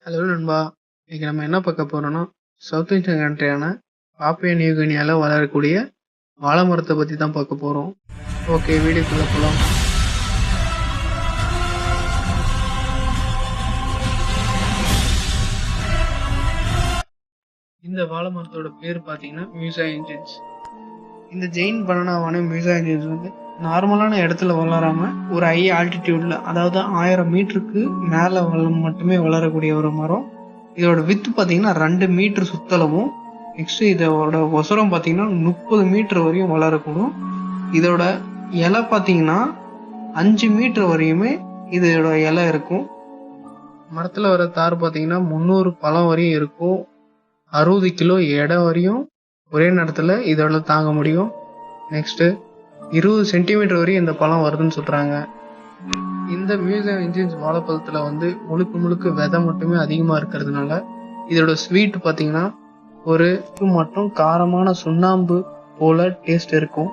Hello நண்பா. இன்னைக்கு நம்ம என்ன பார்க்க போறோம்னா, சவுத் இந்தியன் கண்ட்ரியான பாப்புவா நியூ கினியால வளரக்கூடிய வாழை மரத்தை பத்தி தான் பார்க்க போறோம். ஓகே, வீடியோக்குள்ள போலாம். இந்த வாழை மரத்தோட பேர் பார்த்தீங்கன்னா மியூசா இன்ஜின்ஸ். இந்த ஜெயின் பனானாவான மியூசா இன்ஜின்ஸ் வந்து நார்மலான இடத்துல வளராம ஒரு ஹை ஆல்டிடியூட்ல, அதாவது 1000 மீட்டருக்கு மேல மட்டுமே வளரக்கூடிய ஒரு மரம். இதோட வித்து பார்த்தீங்கன்னா 2 மீட்டர் சுத்தளவும், நெக்ஸ்ட் இதோட ஒசரம் பார்த்தீங்கன்னா 30 மீட்டர் வரையும் வளரக்கூடும். இதோட இலை பார்த்தீங்கன்னா 5 மீட்டர் வரையுமே இதோட இலை இருக்கும். மரத்துல வர தார் பார்த்தீங்கன்னா 300 பழம் வரையும் இருக்கும். 60 கிலோ எடை வரையும் ஒரே நேரத்துல இதோட தாங்க முடியும். நெக்ஸ்ட் 20 சென்டிமீட்டர் வரையும் இந்த பழம் வருதுன்னு சொல்றாங்க. இந்த மியூசா இன்ஜின்ஸ் வாழைப்பழத்துல வந்து முழுக்க விதை மட்டுமே அதிகமா இருக்கிறதுனால இதோட ஸ்வீட் பாத்தீங்கன்னா ஒரு மற்றும் காரமான சுண்ணாம்பு போல டேஸ்ட் இருக்கும்.